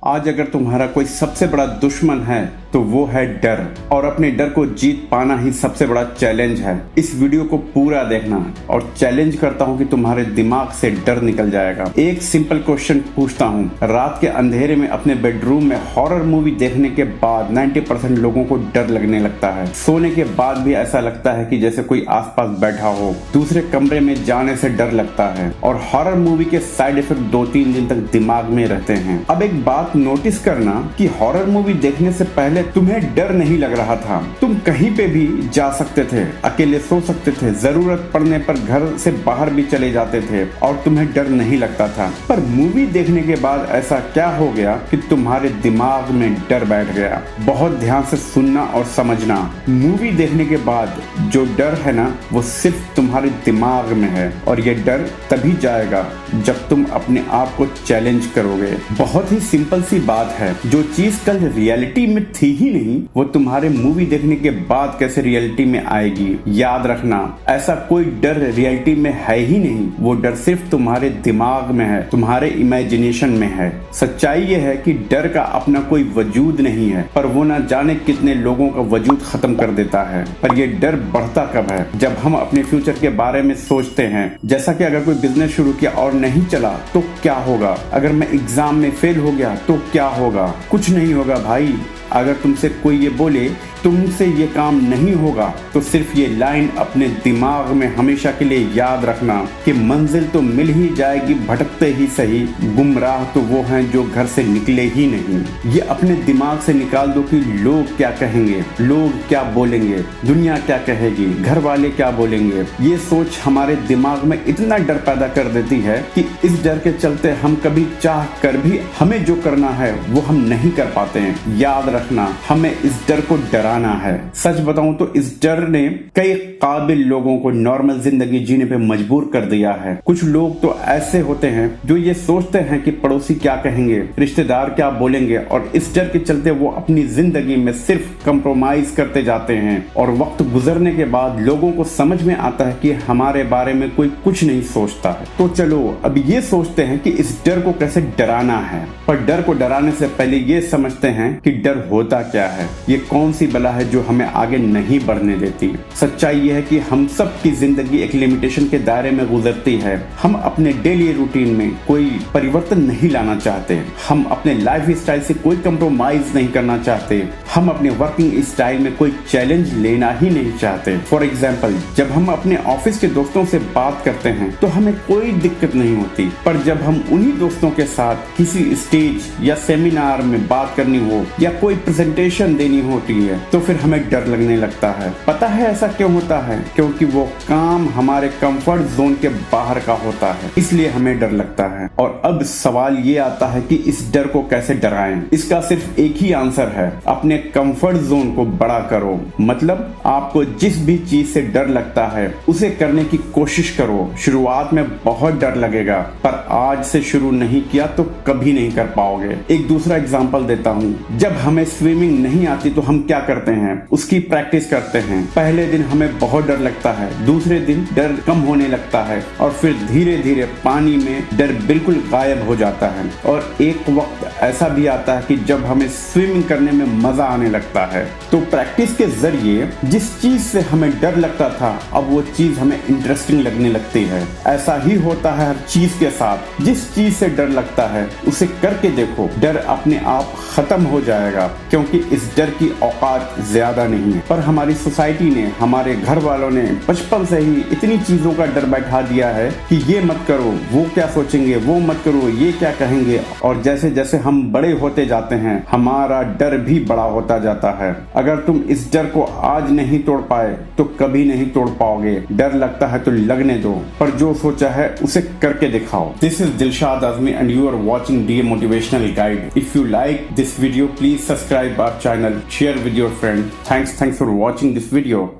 आज अगर तुम्हारा कोई सबसे बड़ा दुश्मन है तो वो है डर, और अपने डर को जीत पाना ही सबसे बड़ा चैलेंज है। इस वीडियो को पूरा देखना और चैलेंज करता हूँ कि तुम्हारे दिमाग से डर निकल जाएगा। एक सिंपल क्वेश्चन पूछता हूँ, रात के अंधेरे में अपने बेडरूम में हॉरर मूवी देखने के बाद 90% लोगों को डर लगने लगता है। सोने के बाद भी ऐसा लगता है कि जैसे कोई आसपास बैठा हो। दूसरे कमरे में जाने से डर लगता है और हॉरर मूवी के साइड इफेक्ट 2-3 दिन तक दिमाग में रहते हैं। अब एक बात नोटिस करना कि हॉरर मूवी देखने से पहले तुम्हें डर नहीं लग रहा था। तुम कहीं पे भी जा सकते थे, अकेले सो सकते थे, जरूरत पड़ने पर घर से बाहर भी चले जाते थे और तुम्हें डर नहीं लगता था। पर मूवी देखने के बाद ऐसा क्या हो गया कि तुम्हारे दिमाग में डर बैठ गया। बहुत ध्यान से सुनना और समझना, मूवी देखने के बाद जो डर है ना वो सिर्फ तुम्हारे दिमाग में है, और ये डर तभी जाएगा जब तुम अपने आप को चैलेंज करोगे। बहुत ही सिंपल सी बात है, जो चीज कल रियलिटी में थी ही नहीं वो तुम्हारे मूवी देखने के बाद कैसे रियलिटी में आएगी। याद रखना, ऐसा कोई डर रियलिटी में है ही नहीं, वो डर सिर्फ तुम्हारे दिमाग में है, तुम्हारे इमेजिनेशन में है। सच्चाई ये है कि डर का अपना कोई वजूद नहीं है, पर वो ना जाने कितने लोगों का वजूद खत्म कर देता है। पर ये डर बढ़ता कब है? जब हम अपने फ्यूचर के बारे में सोचते हैं, जैसा कि अगर कोई बिजनेस शुरू किया और नहीं चला तो क्या होगा, अगर मैं एग्जाम में फेल हो गया तो क्या होगा। कुछ नहीं होगा भाई। अगर तुमसे कोई ये बोले तुमसे ये काम नहीं होगा तो सिर्फ ये लाइन अपने दिमाग में हमेशा के लिए याद रखना कि मंजिल तो मिल ही जाएगी भटकते ही सही, गुमराह तो वो हैं जो घर से निकले ही नहीं। ये अपने दिमाग से निकाल दो कि लोग क्या कहेंगे, लोग क्या बोलेंगे, दुनिया क्या कहेगी, घर वाले क्या बोलेंगे। ये सोच हमारे दिमाग में इतना डर पैदा कर देती है कि इस डर के चलते हम कभी चाह कर भी हमें जो करना है वो हम नहीं कर पाते हैं। याद रखना, हमें इस डर को डराना है। सच बताऊं तो इस डर ने कई काबिल लोगों को नॉर्मल जिंदगी जीने पे मजबूर कर दिया है। कुछ लोग तो ऐसे होते हैं जो ये सोचते हैं कि पड़ोसी क्या कहेंगे, रिश्तेदार क्या बोलेंगे, और इस डर के चलते वो अपनी जिंदगी में सिर्फ कंप्रोमाइज करते जाते हैं। और वक्त गुजरने के बाद लोगों को समझ में आता है कि हमारे बारे में कोई कुछ नहीं सोचता है। तो चलो अब ये सोचते हैं कि इस डर को कैसे डराना है। पर डर को डराने से पहले ये समझते हैं कि डर होता क्या है, ये कौन सी बला है जो हमें आगे नहीं बढ़ने देती। सच्चाई यह है कि हम सब की जिंदगी एक लिमिटेशन के दायरे में गुजरती है। हम अपने डेली रूटीन में कोई परिवर्तन नहीं लाना चाहते, हम अपने लाइफ स्टाइल से कोई कंप्रोमाइज नहीं करना चाहते, हम अपने वर्किंग स्टाइल में कोई चैलेंज लेना ही नहीं चाहते। फॉर एग्जाम्पल, जब हम अपने ऑफिस के दोस्तों से बात करते हैं तो हमें कोई दिक्कत नहीं होती, पर जब हम उन्हीं दोस्तों के साथ किसी स्टेज या सेमिनार में बात करनी हो या कोई प्रेजेंटेशन देनी होती है तो फिर हमें डर लगने लगता है। पता है ऐसा क्यों होता है? क्योंकि वो काम हमारे कंफर्ट जोन के बाहर का होता है, इसलिए हमें डर लगता है। और अब सवाल ये आता है कि इस डर को कैसे डराएं? इसका सिर्फ एक ही आंसर है, अपने कंफर्ट जोन को बड़ा करो। मतलब आपको जिस भी चीज से डर लगता है उसे करने की कोशिश करो। शुरुआत में बहुत डर लगेगा, पर आज से शुरू नहीं किया तो कभी नहीं कर पाओगे। एक दूसरा एग्जांपल देता हूँ, जब हमें स्विमिंग नहीं आती तो हम क्या करते हैं, उसकी प्रैक्टिस करते हैं। पहले दिन हमें बहुत डर लगता है, दूसरे दिन डर कम होने लगता है और फिर धीरे धीरे पानी में डर बिल्कुल गायब हो जाता है। और एक वक्त ऐसा भी आता है कि जब हमें स्विमिंग करने में मजा आने लगता है। तो प्रैक्टिस के जरिए जिस चीज से हमें डर लगता था अब वो चीज हमें इंटरेस्टिंग लगने लगती है। ऐसा ही होता है हर चीज के साथ, जिस चीज से डर लगता है उसे करके देखो, डर अपने आप खत्म हो जाएगा। क्योंकि इस डर की औकात ज्यादा नहीं है, पर हमारी सोसाइटी ने, हमारे घर वालों ने बचपन से ही इतनी चीजों का डर बैठा दिया है कि ये मत करो, वो क्या सोचेंगे, वो मत करो, ये क्या कहेंगे। और जैसे जैसे हम बड़े होते जाते हैं हमारा डर भी बड़ा होता जाता है। अगर तुम इस डर को आज नहीं तोड़ पाए तो कभी नहीं तोड़ पाओगे। डर लगता है तो लगने दो, पर जो सोचा है उसे करके दिखाओ। This is Dilshad Azmi and you are watching DA motivational guide. If you like this video, please subscribe our channel, share with your friend. Thanks for watching this video.